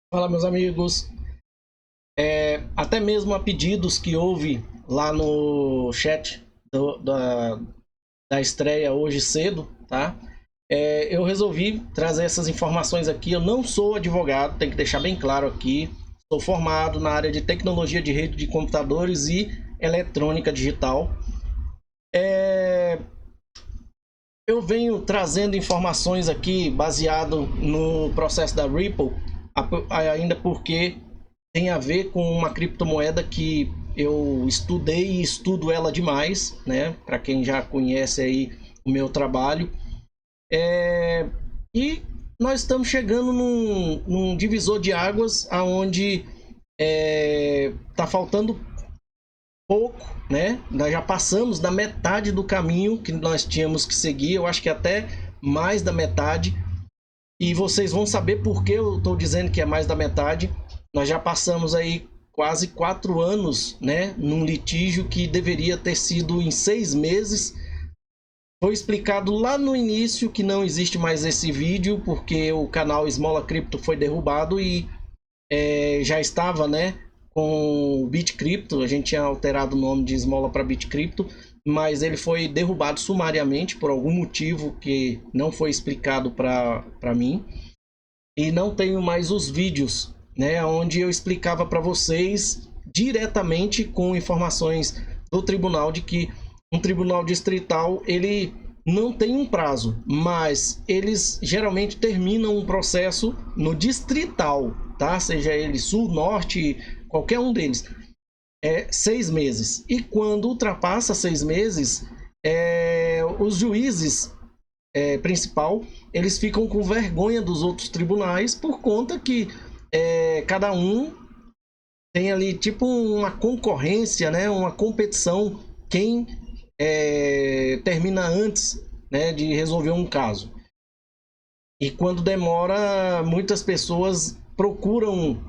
Fala, meus amigos. Até mesmo a pedidos que houve lá no chat da estreia hoje cedo, tá? Eu resolvi trazer essas informações aqui. Eu não sou advogado, tem que deixar bem claro aqui. Sou formado na área de tecnologia de rede de computadores e eletrônica digital. Eu venho trazendo informações aqui baseado no processo da Ripple, ainda porque tem a ver com uma criptomoeda que eu estudei e estudo ela demais, né? Para quem já conhece aí o meu trabalho. E nós estamos chegando num divisor de águas aonde tá faltando pouco, né? Nós já passamos da metade do caminho que nós tínhamos que seguir, eu acho que até mais da metade. E vocês vão saber por que eu estou dizendo que é mais da metade. Nós já passamos aí quase 4 anos, né, num litígio que deveria ter sido em 6 meses. Foi explicado lá no início que não existe mais esse vídeo, porque o canal Esmola Cripto foi derrubado e já estava, né, com o BitCrypto. A gente tinha alterado o nome de Esmola para BitCrypto, mas ele foi derrubado sumariamente por algum motivo que não foi explicado para mim. E não tenho mais os vídeos, né, onde eu explicava para vocês diretamente com informações do tribunal de que um tribunal distrital ele não tem um prazo, mas eles geralmente terminam um processo no distrital, tá? Seja ele sul, norte, qualquer um deles, 6 meses. E quando ultrapassa 6 meses, os juízes principal, eles ficam com vergonha dos outros tribunais por conta que cada um tem ali tipo uma concorrência, né? Uma competição, quem termina antes, né, de resolver um caso. E quando demora, muitas pessoas procuram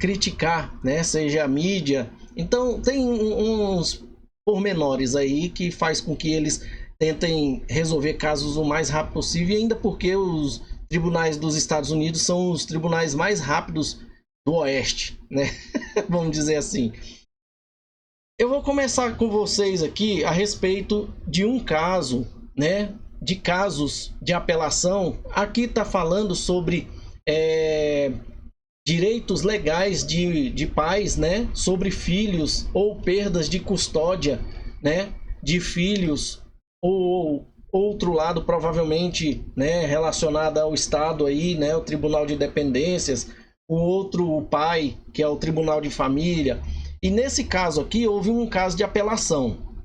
criticar, né? Seja a mídia. Então tem uns pormenores aí que faz com que eles tentem resolver casos o mais rápido possível, e ainda porque os tribunais dos Estados Unidos são os tribunais mais rápidos do Oeste, né? Vamos dizer assim. Eu vou começar com vocês aqui a respeito de um caso, né? De casos de apelação. Aqui está falando sobre direitos legais de pais, né? Sobre filhos ou perdas de custódia, né? De filhos, ou outro lado provavelmente, né, relacionado ao estado aí, né, o Tribunal de Dependências, o outro o pai, que é o Tribunal de Família. E nesse caso aqui houve um caso de apelação.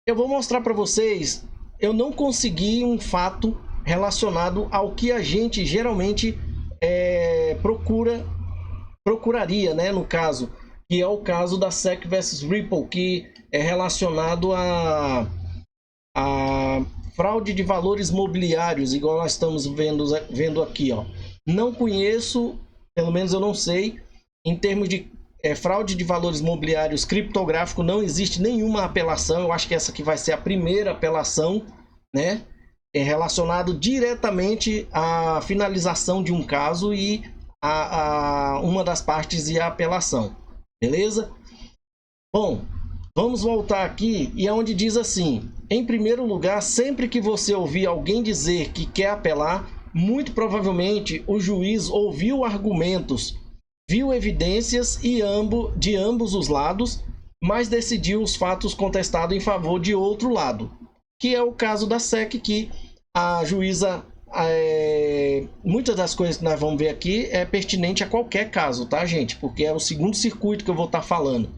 Eu vou mostrar para vocês, eu não consegui um fato relacionado ao que a gente geralmente procuraria, né, no caso, que é o caso da SEC versus Ripple, que é relacionado a fraude de valores mobiliários, igual nós estamos vendo aqui, ó. Não conheço, pelo menos eu não sei, em termos de fraude de valores mobiliários criptográfico, não existe nenhuma apelação. Eu acho que essa aqui vai ser a primeira apelação, né? Relacionado diretamente à finalização de um caso e a uma das partes e a apelação, beleza? Bom, vamos voltar aqui e é onde diz assim: em primeiro lugar, sempre que você ouvir alguém dizer que quer apelar, muito provavelmente o juiz ouviu argumentos, viu evidências de ambos os lados, mas decidiu os fatos contestados em favor de outro lado, que é o caso da SEC, que a juíza, muitas das coisas que nós vamos ver aqui é pertinente a qualquer caso, tá, gente? Porque é o segundo circuito que eu vou estar falando.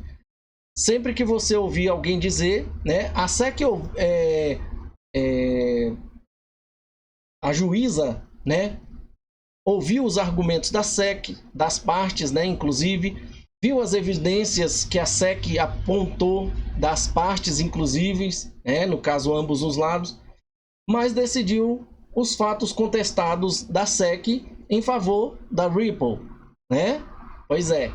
Sempre que você ouvir alguém dizer, né, a SEC, a juíza, né, ouviu os argumentos da SEC, das partes, né, inclusive, viu as evidências que a SEC apontou das partes, inclusive, né, no caso ambos os lados, mas decidiu os fatos contestados da SEC em favor da Ripple, né? Pois é.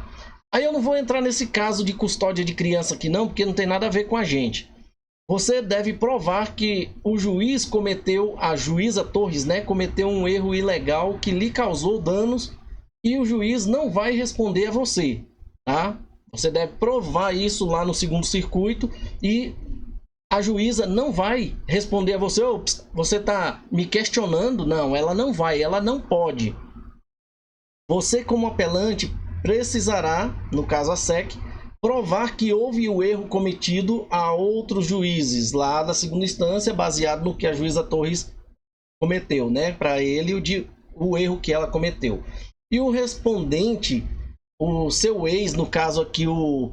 Aí eu não vou entrar nesse caso de custódia de criança aqui não, porque não tem nada a ver com a gente. você deve provar que o juiz cometeu, a juíza Torres, né, cometeu um erro ilegal que lhe causou danos e o juiz não vai responder a você, tá? Você deve provar isso lá no segundo circuito e a juíza não vai responder a você, oh, você está me questionando? Não, ela não vai, ela não pode. Você, como apelante, precisará, no caso a SEC, provar que houve o erro cometido a outros juízes lá da segunda instância, baseado no que a juíza Torres cometeu, né? Para ele, o erro que ela cometeu. E o respondente, o seu ex, no caso aqui, o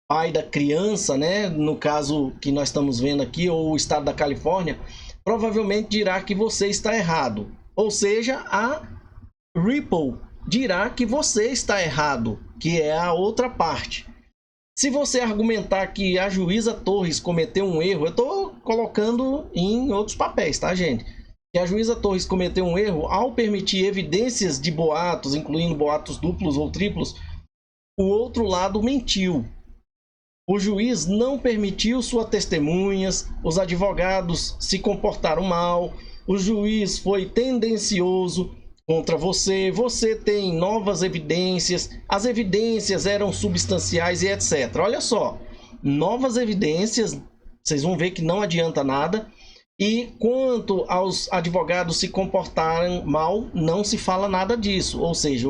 pai da criança, né? No caso que nós estamos vendo aqui, ou o estado da Califórnia, provavelmente dirá que você está errado. Ou seja, a Ripple dirá que você está errado, que é a outra parte. Se você argumentar que a juíza Torres cometeu um erro, eu estou colocando em outros papéis, tá, gente? Que a juíza Torres cometeu um erro ao permitir evidências de boatos, incluindo boatos duplos ou triplos, o outro lado mentiu. O juiz não permitiu suas testemunhas, os advogados se comportaram mal, o juiz foi tendencioso contra você, você tem novas evidências, as evidências eram substanciais e etc. Olha só, novas evidências, vocês vão ver que não adianta nada. E quanto aos advogados se comportarem mal, não se fala nada disso. Ou seja,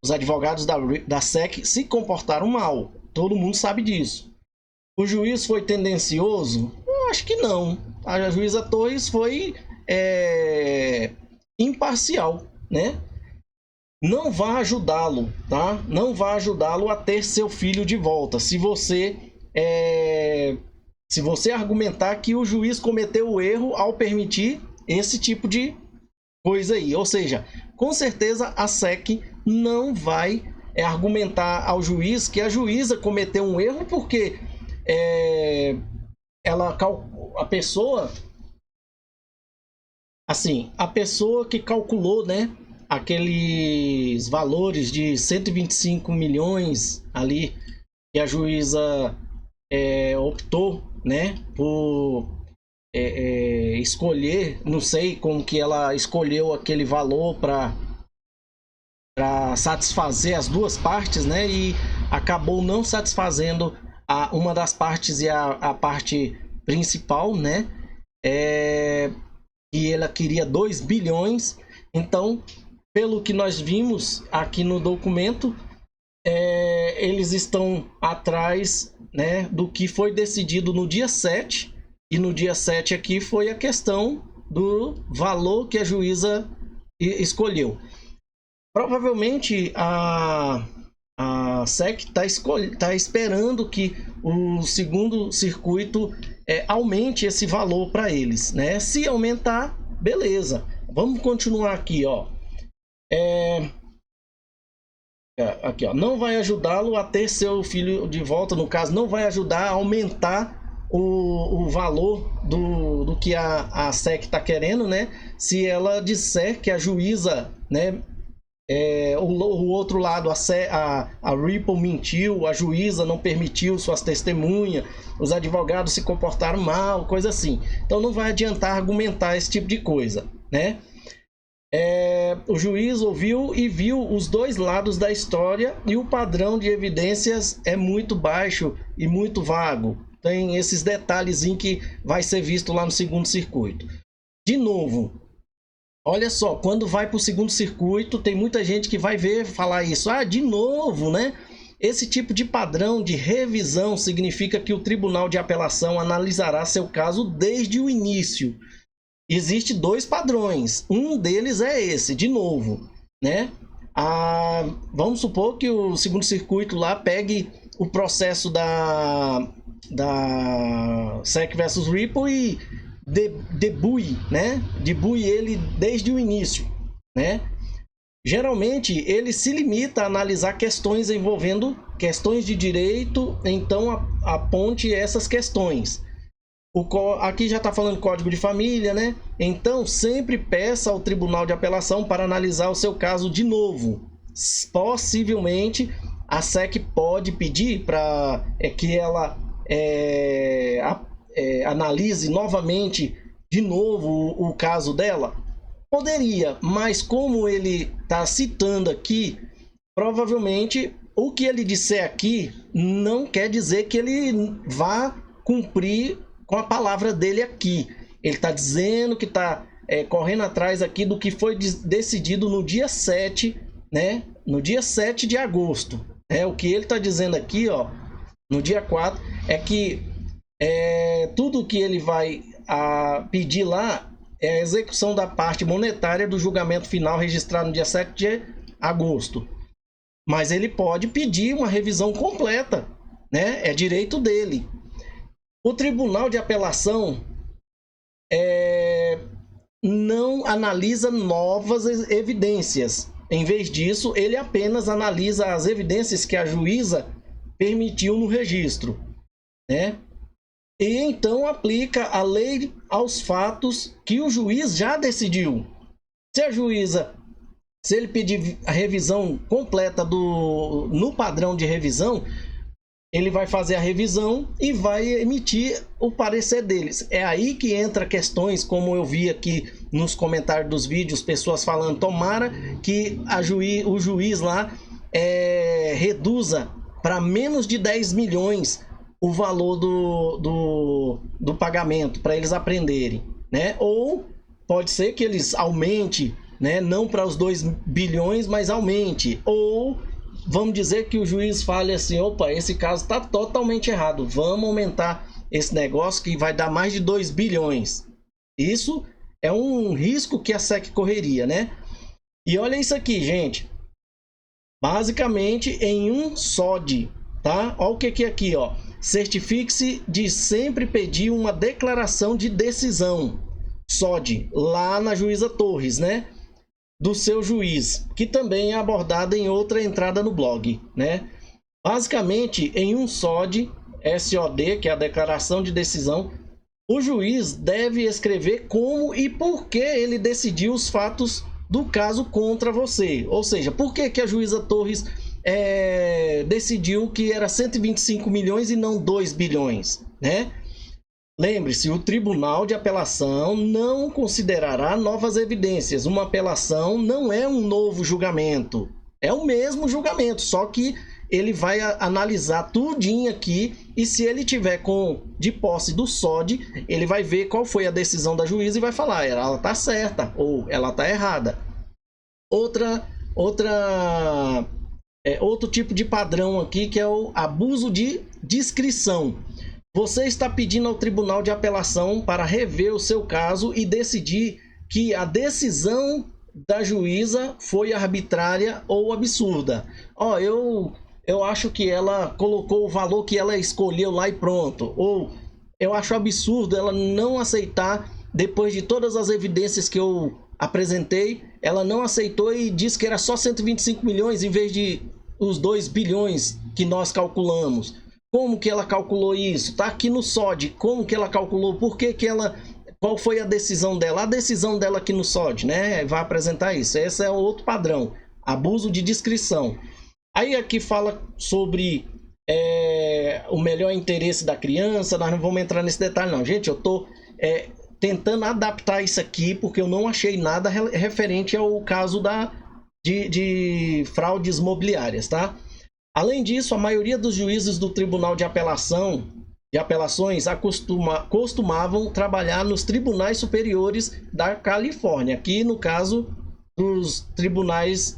os advogados da SEC se comportaram mal, todo mundo sabe disso. O juiz foi tendencioso? Eu acho que não. A juíza Torres foi imparcial, né? Não vá ajudá-lo, tá? Não vá ajudá-lo a ter seu filho de volta. Se você argumentar que o juiz cometeu o erro ao permitir esse tipo de coisa aí. Ou seja, com certeza a SEC não vai argumentar ao juiz que a juíza cometeu um erro porque a pessoa que calculou, né, aqueles valores de 125 milhões ali que a juíza optou, né, por escolher, não sei como que ela escolheu aquele valor para satisfazer as duas partes, né, e acabou não satisfazendo uma das partes e a parte principal, né, e ela queria 2 bilhões. Então, pelo que nós vimos aqui no documento, eles estão atrás, né, do que foi decidido no dia 7. E no dia 7 aqui foi a questão do valor que a juíza escolheu. Provavelmente a SEC está esperando que o segundo circuito aumente esse valor para eles, né? Se aumentar, beleza. Vamos continuar aqui, ó. Aqui, ó. Não vai ajudá-lo a ter seu filho de volta, no caso, não vai ajudar a aumentar o valor do que a SEC está querendo, né? Se ela disser que a juíza, né, o outro lado, a Ripple mentiu, a juíza não permitiu suas testemunhas, os advogados se comportaram mal, coisa assim. Então não vai adiantar argumentar esse tipo de coisa, né? O juiz ouviu e viu os dois lados da história e o padrão de evidências é muito baixo e muito vago. Tem esses detalhezinhos que vai ser visto lá no segundo circuito. De novo, olha só, quando vai para o segundo circuito, tem muita gente que vai falar isso. De novo, né? Esse tipo de padrão de revisão significa que o Tribunal de Apelação analisará seu caso desde o início. Existem dois padrões. Um deles é esse, de novo, né? Vamos supor que o segundo circuito lá pegue o processo da SEC versus Ripple e debue, né? Debue ele desde o início, né? Geralmente ele se limita a analisar questões envolvendo questões de direito, então aponte essas questões. Aqui já está falando Código de Família, né? Então sempre peça ao Tribunal de Apelação para analisar o seu caso de novo. Possivelmente a SEC pode pedir para que ela analise novamente de novo o caso dela? Poderia, mas como ele está citando aqui, provavelmente o que ele disser aqui não quer dizer que ele vá cumprir com a palavra dele aqui. Ele está dizendo que está correndo atrás aqui do que foi decidido no dia 7, né? No dia 7 de agosto. O que ele está dizendo aqui, ó, no dia 4, é que tudo que ele vai pedir lá é a execução da parte monetária do julgamento final registrado no dia 7 de agosto. Mas ele pode pedir uma revisão completa, né? É direito dele. O Tribunal de Apelação não analisa novas evidências. Em vez disso, ele apenas analisa as evidências que a juíza permitiu no registro, né? E então aplica a lei aos fatos que o juiz já decidiu. Se ele pedir a revisão completa no padrão de revisão, ele vai fazer a revisão e vai emitir o parecer deles. É aí que entra questões, como eu vi aqui nos comentários dos vídeos, pessoas falando, tomara que o juiz lá reduza para menos de 10 milhões o valor do pagamento, para eles aprenderem, né? Ou pode ser que eles aumente, né? Não para os 2 bilhões, mas aumente. Ou vamos dizer que o juiz fale assim, opa, esse caso está totalmente errado, vamos aumentar esse negócio que vai dar mais de 2 bilhões. Isso é um risco que a SEC correria, né? E olha isso aqui, gente. Basicamente em um SOD, tá? Olha o que é aqui, ó. Certifique-se de sempre pedir uma declaração de decisão, SOD, lá na juíza Torres, né? Do seu juiz, que também é abordada em outra entrada no blog, né? Basicamente, em um SOD, que é a declaração de decisão, o juiz deve escrever como e por que ele decidiu os fatos do caso contra você. Ou seja, por que a juíza Torres decidiu que era 125 milhões e não 2 bilhões, né? Lembre-se, o Tribunal de Apelação não considerará novas evidências. Uma apelação não é um novo julgamento. É o mesmo julgamento, só que ele vai analisar tudinho aqui e se ele tiver de posse do SOD, ele vai ver qual foi a decisão da juíza e vai falar, ela está certa ou ela está errada. Outro tipo de padrão aqui, que é o abuso de discrição. Você está pedindo ao Tribunal de Apelação para rever o seu caso e decidir que a decisão da juíza foi arbitrária ou absurda. Eu acho que ela colocou o valor que ela escolheu lá e pronto. Ou eu acho absurdo ela não aceitar, depois de todas as evidências que eu apresentei, ela não aceitou e disse que era só 125 milhões em vez de os 2 bilhões que nós calculamos. Como que ela calculou isso? Tá aqui no SOD. Como que ela calculou? Qual foi a decisão dela? A decisão dela aqui no SOD, né? Vai apresentar isso. Esse é o outro padrão. Abuso de discrição. Aí aqui fala sobre o melhor interesse da criança. Nós não vamos entrar nesse detalhe não. Gente, eu tô tentando adaptar isso aqui porque eu não achei nada referente ao caso de fraudes mobiliárias, tá? Além disso, a maioria dos juízes do Tribunal de Apelações costumavam trabalhar nos tribunais superiores da Califórnia, aqui no caso dos tribunais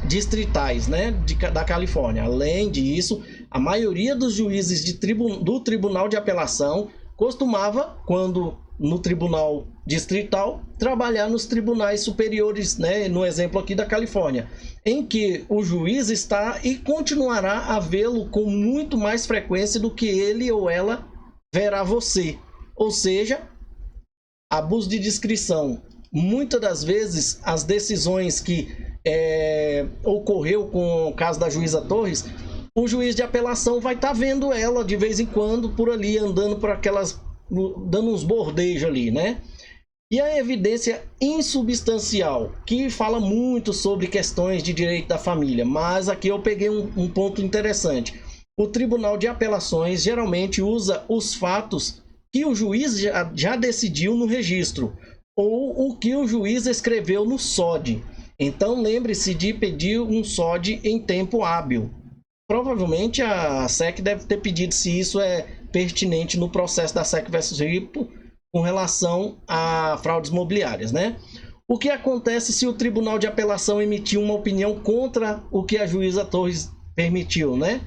distritais, né, da Califórnia. Além disso, a maioria dos juízes do Tribunal de Apelação costumava, quando no Tribunal Distrital, trabalhar nos tribunais superiores, né, no exemplo aqui da Califórnia, em que o juiz está e continuará a vê-lo com muito mais frequência do que ele ou ela verá você. Ou seja, abuso de discrição. Muitas das vezes, as decisões que ocorreu com o caso da juíza Torres, o juiz de apelação vai estar vendo ela de vez em quando por ali, andando por aquelas, dando uns bordejos ali, né? E a evidência insubstancial, que fala muito sobre questões de direito da família, mas aqui eu peguei um ponto interessante. o Tribunal de Apelações geralmente usa os fatos que o juiz já decidiu no registro ou o que o juiz escreveu no SOD. Então, lembre-se de pedir um SOD em tempo hábil. Provavelmente a SEC deve ter pedido se isso é pertinente no processo da SEC versus Ripple com relação a fraudes mobiliárias, né? O que acontece se o Tribunal de Apelação emitir uma opinião contra o que a juíza Torres permitiu, né?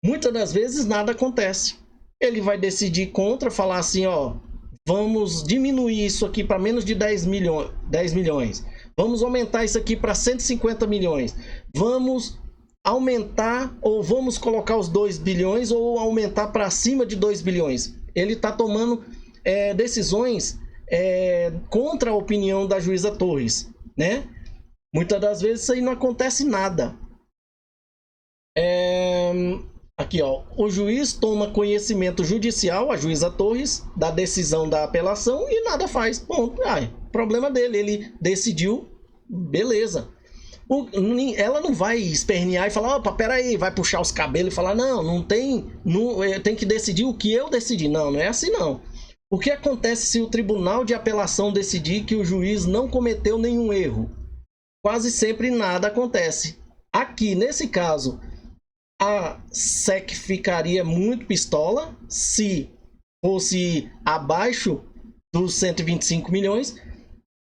Muitas das vezes nada acontece. Ele vai decidir contra, falar assim, ó, vamos diminuir isso aqui para menos de 10 milhões. Vamos aumentar isso aqui para 150 milhões. Vamos aumentar ou vamos colocar os 2 bilhões ou aumentar para acima de 2 bilhões. Ele está tomando decisões contra a opinião da juíza Torres, né? Muitas das vezes isso aí não acontece nada. Aqui, ó, o juiz toma conhecimento judicial, a juíza Torres, da decisão da apelação e nada faz. Ponto. Problema dele, ele decidiu, beleza. Ela não vai espernear e falar, opa, peraí, vai puxar os cabelos e falar, não tem, tem que decidir o que eu decidi. Não é assim não. O que acontece se o Tribunal de Apelação decidir que o juiz não cometeu nenhum erro? Quase sempre nada acontece. Aqui, nesse caso, a SEC ficaria muito pistola se fosse abaixo dos 125 milhões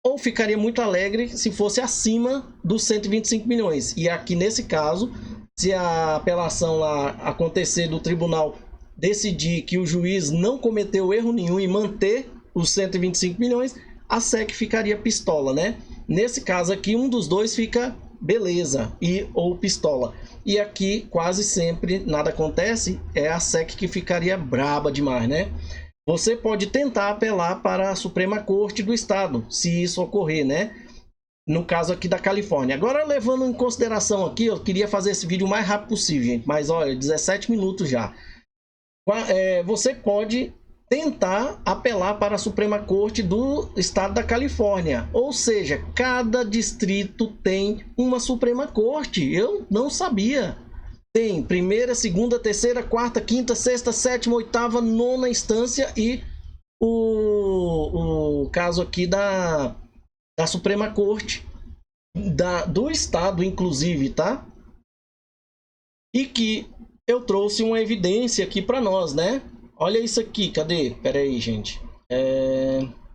ou ficaria muito alegre se fosse acima dos 125 milhões. E aqui, nesse caso, se a apelação lá acontecer do tribunal decidir que o juiz não cometeu erro nenhum e manter os 125 milhões, a SEC ficaria pistola, né? Nesse caso aqui, um dos dois fica beleza ou pistola. E aqui quase sempre nada acontece, é a SEC que ficaria braba demais, né? Você pode tentar apelar para a Suprema Corte do Estado, se isso ocorrer, né? No caso aqui da Califórnia. Agora, levando em consideração aqui, eu queria fazer esse vídeo o mais rápido possível, gente. Mas olha, 17 minutos já. Você pode tentar apelar para a Suprema Corte do Estado da Califórnia. Ou seja, cada distrito tem uma Suprema Corte. Eu não sabia. Tem primeira, segunda, terceira, quarta, quinta, sexta, sétima, oitava, nona instância e o caso aqui da Suprema Corte do Estado, inclusive, tá? E que eu trouxe uma evidência aqui para nós, né? Olha isso aqui, cadê? Pera aí, gente.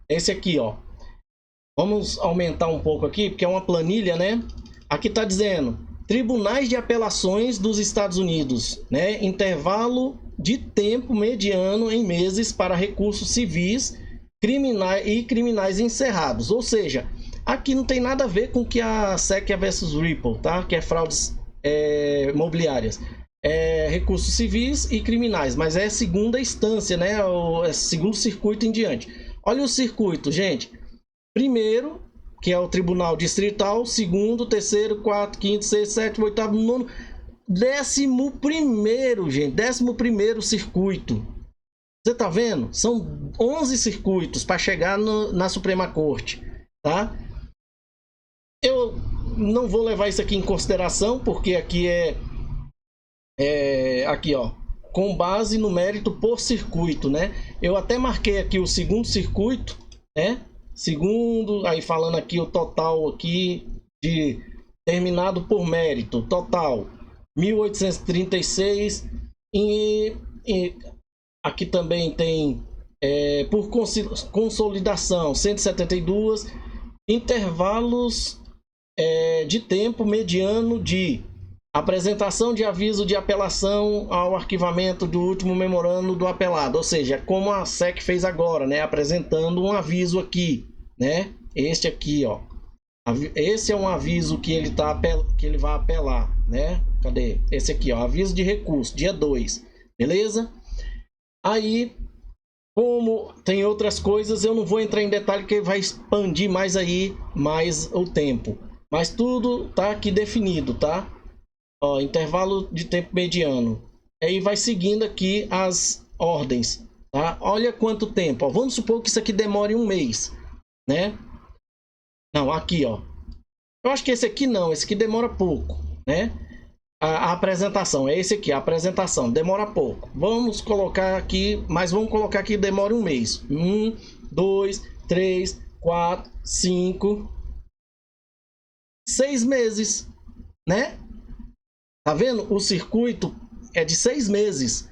Esse aqui, ó. Vamos aumentar um pouco aqui, porque é uma planilha, né? Aqui tá dizendo, Tribunais de Apelações dos Estados Unidos, né? Intervalo de tempo mediano em meses para recursos civis criminais encerrados. Ou seja, aqui não tem nada a ver com que a SEC versus Ripple, tá? Que é fraudes mobiliárias. Recursos civis e criminais, mas é segunda instância, né? Segundo circuito em diante. Olha o circuito, gente. Primeiro, que é o Tribunal Distrital, segundo, terceiro, quarto, quinto, sexto, sétimo, oitavo, nono, 11º, gente, 11º circuito. Você tá vendo? São 11 circuitos para chegar na Suprema Corte, tá? Eu não vou levar isso aqui em consideração, porque aqui aqui, ó, com base no mérito por circuito, né? Eu até marquei aqui o segundo circuito, né? Segundo, aí falando aqui o total aqui de terminado por mérito, total 1836 e aqui também tem por consolidação 172, intervalos de tempo mediano de apresentação de aviso de apelação ao arquivamento do último memorando do apelado, ou seja, como a SEC fez agora, né, apresentando um aviso aqui, né? Este aqui, ó. Esse é um aviso que ele vai apelar, né? Cadê? Esse aqui, ó, aviso de recurso, dia 2. Beleza? Aí, como tem outras coisas, eu não vou entrar em detalhe que vai expandir mais o tempo. Mas tudo tá aqui definido, tá? Ó, intervalo de tempo mediano. Aí vai seguindo aqui as ordens, tá? Olha quanto tempo. Ó. Vamos supor que isso aqui demore um mês, né? Não, aqui, ó. Eu acho que esse aqui não. Esse aqui demora pouco, né? a apresentação, é esse aqui, a apresentação, demora pouco. Vamos colocar aqui, mas vamos colocar aqui, demora um mês. 1, 2, 3, 4, 5, 6 meses, né? Tá vendo? O circuito é de 6 meses.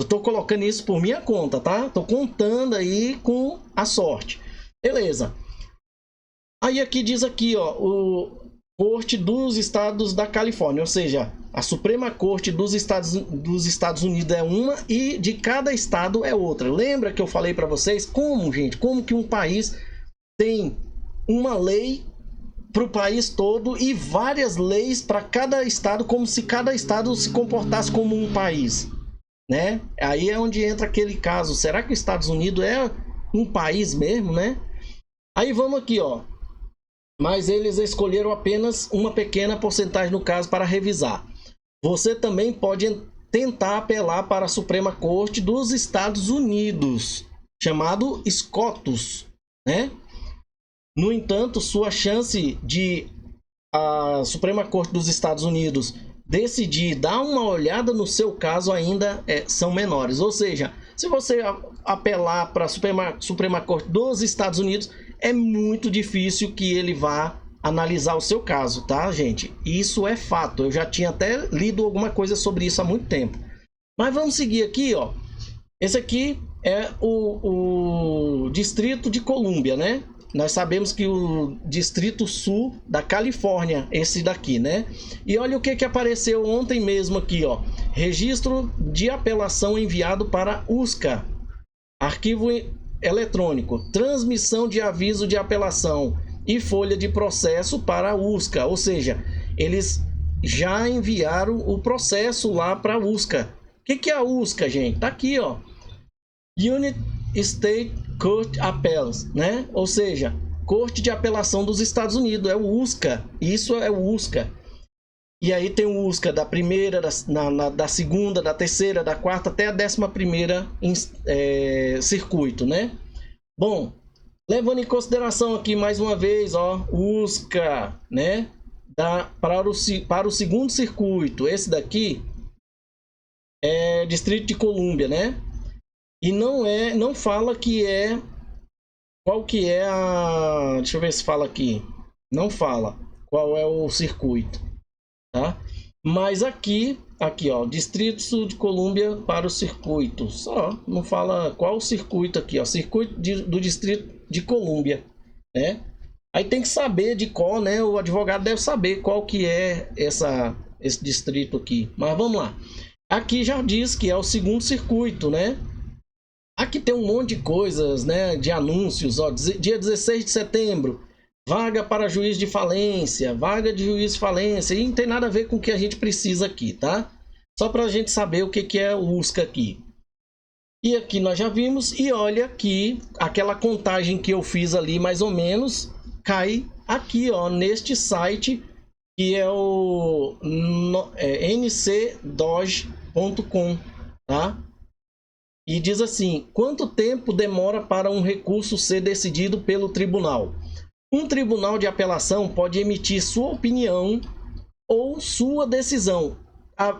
Eu tô colocando isso por minha conta, tá? Tô contando aí com a sorte. Beleza. Aí aqui diz aqui, ó, o Corte dos Estados da Califórnia, ou seja, a Suprema Corte dos Estados Unidos é uma e de cada estado é outra. Lembra que eu falei para vocês como, gente, como que um país tem uma lei para o país todo e várias leis para cada estado, como se cada estado se comportasse como um país, né? Aí é onde entra aquele caso, será que os Estados Unidos é um país mesmo, né? Aí vamos aqui, ó. Mas eles escolheram apenas uma pequena porcentagem no caso para revisar. Você também pode tentar apelar para a Suprema Corte dos Estados Unidos, chamado SCOTUS, né? No entanto, sua chance de a Suprema Corte dos Estados Unidos decidir dar uma olhada no seu caso ainda são menores. Ou seja, se você apelar para a Suprema Corte dos Estados Unidos, é muito difícil que ele vá analisar o seu caso, tá, gente? Isso é fato. Eu já tinha até lido alguma coisa sobre isso há muito tempo. Mas vamos seguir aqui, ó. Esse aqui é o Distrito de Colômbia, né? Nós sabemos que o Distrito Sul da Califórnia, esse daqui, né? E olha o que apareceu ontem mesmo aqui, ó. Registro de apelação enviado para USCA. Arquivo eletrônico, transmissão de aviso de apelação e folha de processo para a USCA, ou seja, eles já enviaram o processo lá para a USCA. O que é a USCA, gente? Tá aqui, ó, United States Court Appeals, né? Ou seja, Corte de Apelação dos Estados Unidos, é o USCA, isso é o USCA. E aí tem o USCA da primeira, da segunda, da terceira, da quarta até a 11ª circuito, né? Bom, levando em consideração aqui mais uma vez, ó, USCA, né? Para o segundo circuito, esse daqui é Distrito de Colômbia, né? E não fala que é qual que é a, deixa eu ver se fala aqui. Não fala qual é o circuito. Tá? Mas aqui, ó, Distrito Sul de Colômbia para o circuito. Só não fala qual o circuito aqui, ó, circuito do Distrito de Colômbia, né? Aí tem que saber de qual, né? O advogado deve saber qual que é esse distrito aqui. Mas vamos lá. Aqui já diz que é o segundo circuito, né? Aqui tem um monte de coisas, né? De anúncios, ó, dia 16 de setembro. Vaga para juiz de falência, vaga de juiz de falência, e não tem nada a ver com o que a gente precisa aqui, tá? Só para a gente saber o que é o USCA aqui. E aqui nós já vimos, e olha aqui, aquela contagem que eu fiz ali, mais ou menos, cai aqui, ó, neste site, que é o ncdoj.com, tá? E diz assim, quanto tempo demora para um recurso ser decidido pelo tribunal? Um tribunal de apelação pode emitir sua opinião ou sua decisão.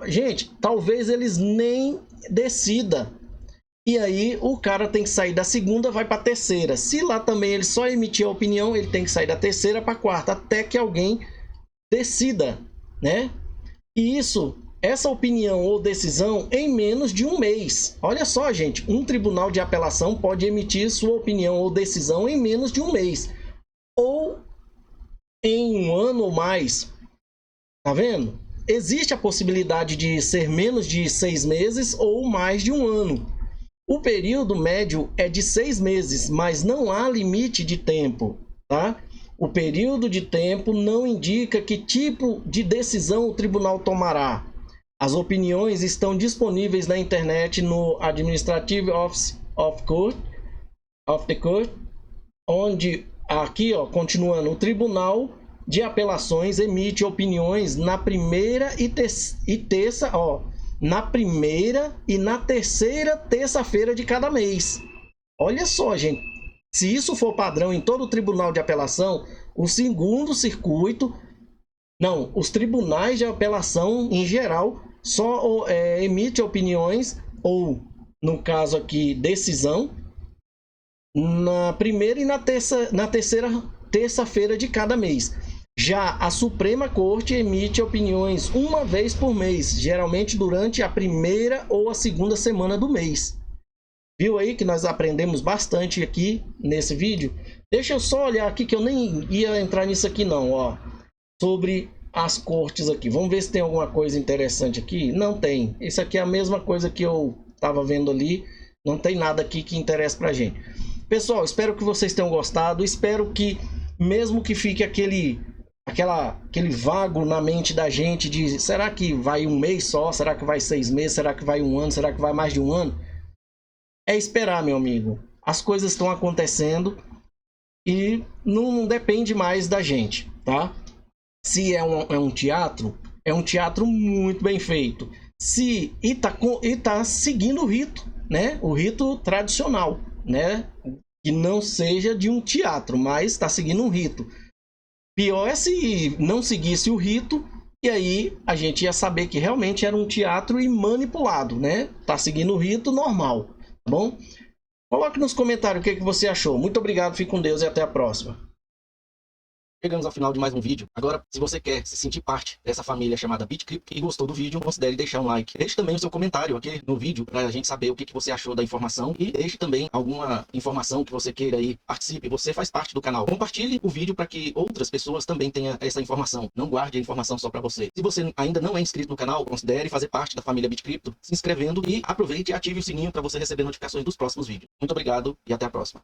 Gente, talvez eles nem decidam. E aí o cara tem que sair da segunda, vai para a terceira. Se lá também ele só emitir a opinião, ele tem que sair da terceira para a quarta, até que alguém decida, né? E essa opinião ou decisão em menos de um mês. Olha só, gente, um tribunal de apelação pode emitir sua opinião ou decisão em menos de um mês. Ou em um ano ou mais. Tá vendo? Existe a possibilidade de ser menos de 6 meses ou mais de um ano. O período médio é de 6 meses, mas não há limite de tempo, tá? O período de tempo não indica que tipo de decisão o tribunal tomará. As opiniões estão disponíveis na internet no Administrative Office of the Court, onde aqui, ó, continuando, o Tribunal de Apelações emite opiniões na primeira na primeira e na terceira terça-feira de cada mês. Olha só, gente, se isso for padrão em todo o Tribunal de Apelação, o segundo circuito Não, os tribunais de apelação, em geral, só emite opiniões, ou, no caso aqui, decisão, na primeira e na terceira terça-feira de cada mês. Já a Suprema Corte emite opiniões uma vez por mês, geralmente durante a primeira ou a segunda semana do mês. Viu aí que nós aprendemos bastante aqui nesse vídeo? Deixa eu só olhar aqui, que eu nem ia entrar nisso aqui não, ó. Sobre as cortes aqui. Vamos ver se tem alguma coisa interessante aqui. Não tem. Isso aqui é a mesma coisa que eu estava vendo ali. Não tem nada aqui que interesse pra gente. Pessoal, espero que vocês tenham gostado. Espero que, mesmo que fique aquele vago na mente da gente de será que vai um mês só? Será que vai 6 meses? Será que vai um ano? Será que vai mais de um ano? É esperar, meu amigo. As coisas estão acontecendo e não depende mais da gente, tá? Se é um teatro, é um teatro muito bem feito. E tá seguindo o rito, né? O rito tradicional, né? Que não seja de um teatro, mas está seguindo um rito. Pior é se não seguisse o rito, e aí a gente ia saber que realmente era um teatro e manipulado, né? Tá seguindo o rito normal, tá bom? Coloque nos comentários o que você achou. Muito obrigado, fique com Deus e até a próxima. Chegamos ao final de mais um vídeo. Agora, se você quer se sentir parte dessa família chamada BitCrypto e gostou do vídeo, considere deixar um like. Deixe também o seu comentário aqui no vídeo para a gente saber o que você achou da informação. E deixe também alguma informação que você queira aí. Participe, você faz parte do canal. Compartilhe o vídeo para que outras pessoas também tenham essa informação. Não guarde a informação só para você. Se você ainda não é inscrito no canal, considere fazer parte da família BitCrypto, se inscrevendo e aproveite e ative o sininho para você receber notificações dos próximos vídeos. Muito obrigado e até a próxima.